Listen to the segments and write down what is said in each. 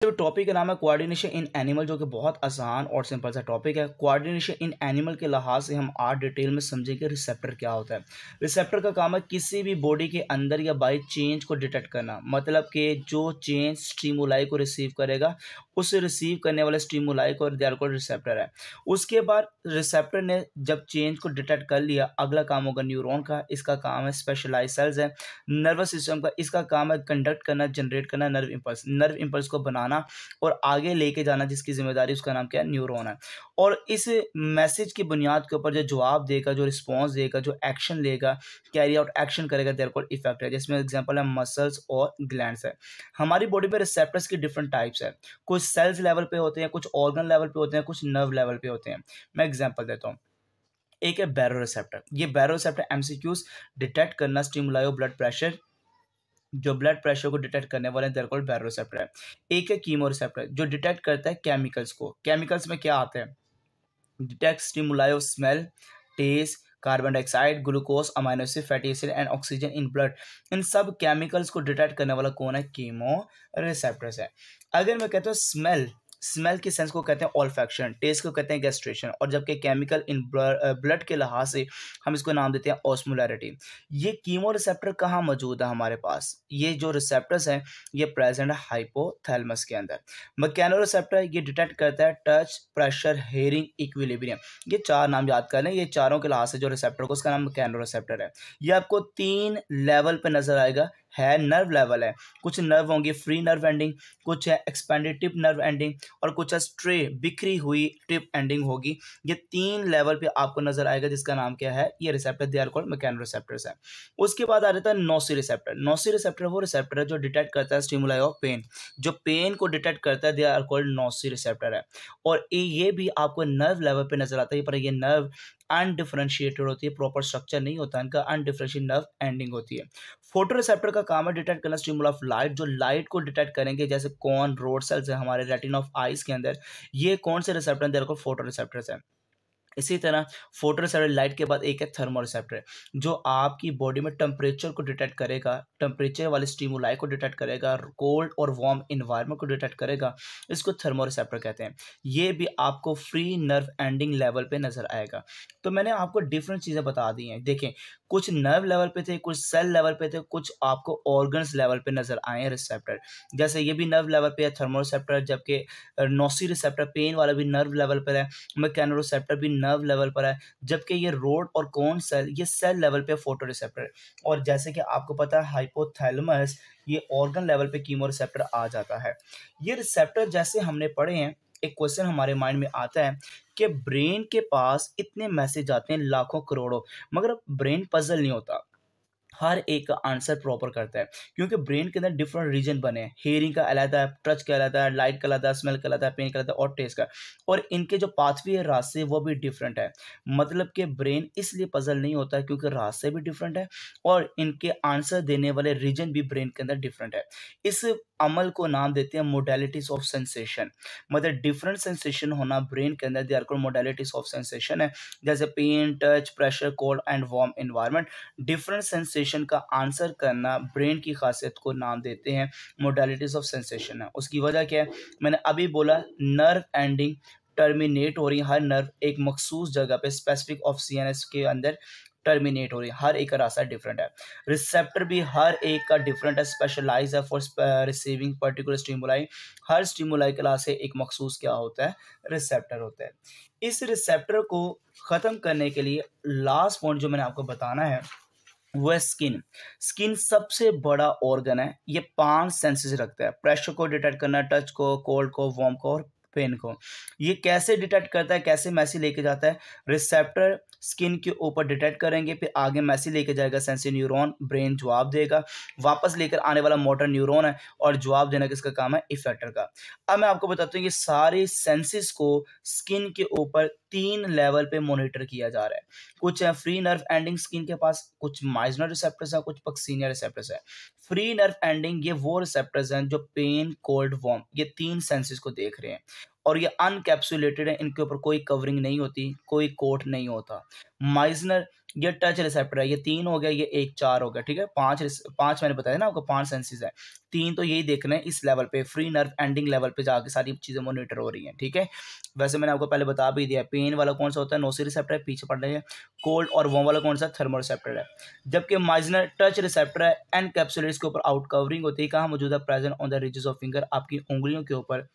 जो टॉपिक का नाम है कोऑर्डिनेशन इन एनिमल, जो कि बहुत आसान और सिंपल सा टॉपिक है। कोऑर्डिनेशन इन एनिमल के लिहाज से हम आज डिटेल में समझेंगे रिसेप्टर क्या होता है। रिसेप्टर का काम है किसी भी बॉडी के अंदर या बाहर चेंज को डिटेक्ट करना, मतलब कि जो चेंज स्टिमुलाई को रिसीव करेगा, उस रिसीव करने वाले स्टिमुलाई को दे आर कॉल्ड रिसेप्टर है। उसके बाद रिसेप्टर ने जब चेंज को डिटेक्ट कर लिया, अगला काम होगा न्यूरॉन का। इसका काम है स्पेशलाइज सेल्स है। नर्वस सिस्टम का इसका काम है कंडक्ट करना, जनरेट करना नर्व इंपल्स को बनाना और आगे लेके जाना, जिसकी जिम्मेदारी उसका नाम क्या है, न्यूरॉन है। और इस मैसेज की बुनियाद के ऊपर जो जवाब देगा, जो रिस्पॉन्स देगा, जो एक्शन लेगा, कैरी आउट एक्शन करेगा, देयर कॉल्ड इफेक्ट है। जिसमें एग्जांपल है मसल्स और ग्लैंड्स है। हमारी बॉडी पे रिसेप्टर्स की डिफरेंट टाइप्स है। कुछ सेल्स लेवल पे होते हैं, कुछ ऑर्गन लेवल पे होते हैं, कुछ नर्व लेवल पे होते हैं। मैं एग्जांपल देता हूँ। एक है बैरो रिसेप्टर। ये बैरो रिसेप्टर एमसीक्यूज डिटेक्ट करना, स्टिमुलाई और ब्लड प्रेशर, जो ब्लड प्रेशर को डिटेक्ट करने वाले देयर कॉल्ड बैरोरिसेप्टर है। एक है कीमो रिसेप्टर, जो डिटेक्ट करता है केमिकल्स को। केमिकल्स में क्या आते हैं? Detect stimuli of smell, taste, carbon dioxide, glucose, amino acid, fatty acid and oxygen in blood. इन सब केमिकल्स को डिटेक्ट करने वाला कौन है? कीमो रिसेप्टर्स है। अगर मैं कहता हूँ स्मेल, स्मेल के सेंस को कहते हैं ऑल्फैक्शन, टेस्ट को कहते हैं गैस्ट्रेशन, और जबकि केमिकल इन ब्लड के लिहाज से हम इसको नाम देते हैं ऑस्मोलैरिटी। ये कीमो रिसेप्टर कहाँ मौजूद है हमारे पास? ये जो रिसेप्टर्स हैं ये प्रेजेंट है हाइपोथैलेमस के अंदर। मैकेनो रिसेप्टर ये डिटेक्ट करता है टच, प्रेशर, हेयरिंग, इक्विलिब्रियम। ये चार नाम याद कर लें, ये चारों के लिहाज से जो रिसेप्टर को, उसका नाम मैकेनो रिसेप्टर है। ये आपको 3 लेवल पे नजर आएगा। है नर्व लेवल है, कुछ नर्व होंगे फ्री नर्व एंडिंग, कुछ है एक्सपेंडेड टिप नर्व एंडिंग, और कुछ है स्ट्रे बिखरी हुई टिप एंडिंग होगी। ये 3 लेवल पे आपको नजर आएगा, जिसका नाम क्या है? ये receptor they are called mechanoreceptors है। उसके बाद आ जाता है नोसी रिसेप्टर। नोसी रिसेप्टर वो रिसेप्टर है जो डिटेक्ट करता है स्टिमुलाई ऑफ पेन, जो पेन को डिटेक्ट करता है, they are called nociceptor है। और ये भी आपको नर्व लेवल पे नजर आता है, पर ये नर्व अनडिफरेंशिएटेड होती है, प्रॉपर स्ट्रक्चर नहीं होता इनका, अनडिफरेंशिएटेड नर्व एंडिंग होती है। फोटो रिसेप्टर का काम है डिटेक्ट करना स्टिमुल ऑफ लाइट, जो लाइट को डिटेक्ट करेंगे, जैसे कौन रोड सेल्स है हमारे रेटिना ऑफ आइज के अंदर, ये कौन से रिसेप्टर हैं? देखो फोटो रिसेप्टर्स है। इसी तरह फोटो रिसेप्टर लाइट के बाद एक है थर्मो रिसेप्टर, जो आपकी बॉडी में टेम्परेचर को डिटेक्ट करेगा, टेम्परेचर वाले स्टिमुलाई को डिटेक्ट करेगा, कोल्ड और वार्म इन्वायरमेंट को डिटेक्ट करेगा। इसको थर्मो रिसेप्टर कहते हैं। ये भी आपको फ्री नर्व एंडिंग लेवल पे नजर आएगा। तो मैंने आपको डिफरेंट चीजें बता दी हैं। देखें, कुछ नर्व लेवल पे थे, कुछ सेल लेवल पे थे, कुछ आपको ऑर्गन्स लेवल पे नजर आए हैं रिसेप्टर। जैसे ये भी नर्व लेवल पे है थर्मो रिसेप्टर, जबकि नोसी रिसेप्टर पेन वाला भी नर्व लेवल पर है, मैकेनो रिसेप्टर भी नर्व लेवल पर है, जबकि ये रोड और कौन सेल, ये सेल लेवल पे फोटो रिसेप्टर। और जैसे कि आपको पता है हाइपोथैलेमस, ये ऑर्गन लेवल पे कीमो रिसेप्टर आ जाता है। ये रिसेप्टर जैसे हमने पढ़े हैं, एक क्वेश्चन हमारे माइंड में आता है कि ब्रेन के पास इतने मैसेज आते हैं लाखों करोड़ों, मगर ब्रेन पजल नहीं होता, हर एक का आंसर प्रॉपर करता है, क्योंकि ब्रेन के अंदर डिफरेंट रीजन बने हैं। हेयरिंग का अलग है, टच का अलग है, लाइट का अलग है, स्मेल का अलग है, पेन का अलग है, और टेस्ट का। और इनके जो पाथवे है, रास्ते, वो भी डिफरेंट है। मतलब कि ब्रेन इसलिए पजल नहीं होता है क्योंकि रास्ते भी डिफरेंट है, और इनके आंसर देने वाले रीजन भी ब्रेन के अंदर डिफरेंट है। इस अमल को नाम देते हैं मोडेलिटीज ऑफ सेंसेशन। मतलब डिफरेंट सेंसेशन होना ब्रेन के अंदर, they are called modalities of sensation है। जैसे pain, touch, pressure, cold and warm environment. Different sensation का आंसर करना ब्रेन की खासियत को नाम देते हैं मोडेलिटीज ऑफ सेंसेशन है। उसकी वजह क्या है? मैंने अभी बोला नर्व एंडिंग टर्मिनेट हो रही है, हर नर्व एक मखसूस जगह पे स्पेसिफिक ऑफ सीएनएस के अंदर टर्मिनेट हो रही है, हर एक का रास्ता डिफरेंट है। रिसेप्टर भी हर एक का डिफरेंट है, स्पेशलाइज है for receiving particular stimuli. Her stimuli के लास्ट से एक मखसूस क्या होता है? रिसेप्टर होता है। इस रिसेप्टर को खत्म करने के लिए लास्ट पॉइंट जो मैंने आपको बताना है वो है स्किन। स्किन सबसे बड़ा ऑर्गन है, ये 5 सेंसेस रखता है। प्रेशर को डिटेक्ट करना, टच को, कोल्ड को, वार्म को और पेन को। ये कैसे डिटेक्ट करता है, कैसे मैसेज लेके जाता है? रिसेप्टर स्किन के ऊपर डिटेक्ट करेंगे, फिर आगे मैसेज लेके जाएगा सेंसरी न्यूरॉन, ब्रेन जवाब देगा, वापस लेकर आने वाला मोटर न्यूरॉन है, और जवाब देना किसका काम है? इफेक्टर का। अब मैं आपको बताता हूँ ये सारे सेंसेस को स्किन के ऊपर 3 लेवल पे मॉनिटर किया जा रहा है। कुछ है फ्री नर्व एंडिंग स्किन के पास, कुछ माइजनर रिसेप्टर्स है, कुछ पक्सीनियर रिसेप्टर्स है। फ्री नर्व एंडिंग ये वो रिसेप्टर्स हैं जो पेन, कोल्ड, वार्म, ये 3 सेंसेस को देख रहे हैं, और ये अनकैप्सुलेटेड है, इनके ऊपर कोई कवरिंग नहीं होती, कोई कोट नहीं होता। माइजनर ये टच रिसेप्टर है, ये 3 हो गया, ये 1 4 हो गया, ठीक है। 5 मैंने बताया ना आपको, 5 सेंसेस है, 3 तो यही देखना है इस लेवल पे, फ्री नर्व एंडिंग लेवल पे जाके सारी चीज़ें मॉनिटर हो रही हैं, ठीक है। वैसे मैंने आपको पहले बता भी दिया, पेन वाला कौन सा होता है, नोसी रिसेप्टर है, पीछे पड़ रही है। कोल्ड और वार्म वाला कौन सा, थर्मो रिसेप्टर है। जबकि माइजनर टच रिसेप्टर है, एनकैप्सुलेट्स के ऊपर आउट कवरिंग होती है, कहाँ मौजूद है, present on the ridges of finger, आपकी उंगलियों के ऊपर,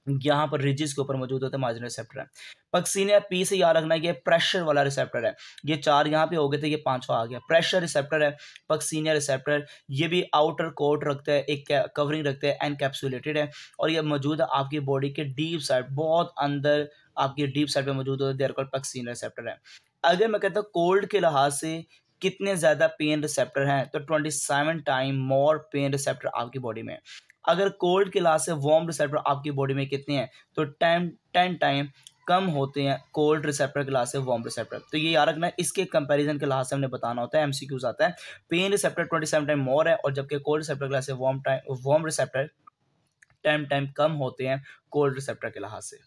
यहाँ पर रिजिस के ऊपर मौजूद होता है मार्जिनल रिसेप्टर है। पक्सीनिया पी से याद रखना ये प्रेशर वाला रिसेप्टर है, ये 4 यहाँ पे हो गए थे, ये 5वां आ गया, प्रेशर रिसेप्टर है पक्सीनिया रिसेप्टर। ये भी आउटर कोट रखता है, एक कवरिंग रखता है, एनकैप्सुलेटेड है, और ये मौजूद है आपकी बॉडी के डीप साइड, बहुत अंदर आपकी डीप साइड पे मौजूद होता है, देयर कॉल्ड पक्सीनिया रिसेप्टर है। अगर मैं कहता हूँ कोल्ड के लिहाज से कितने ज़्यादा पेन रिसेप्टर हैं, तो 27 टाइम मोर पेन रिसेप्टर आपकी बॉडी में। अगर कोल्ड के लिहाज से वार्म रिसेप्टर आपकी बॉडी में कितने हैं, तो 10 टाइम कम होते हैं कोल्ड रिसेप्टर के लिहाज से वार्म रिसेप्टर। तो ये याद रखना है, इसके कंपैरिजन के लिहाज से हमने बताना होता है, एमसीक्यूज आता है। पेन रिसेप्टर 27 टाइम मोर है, और जबकि कोल्ड रिसेप्टर के लिहाज से वार्म रिसेप्टर 10 टाइम कम होते हैं कोल्ड रिसेप्टर के लिहाज से।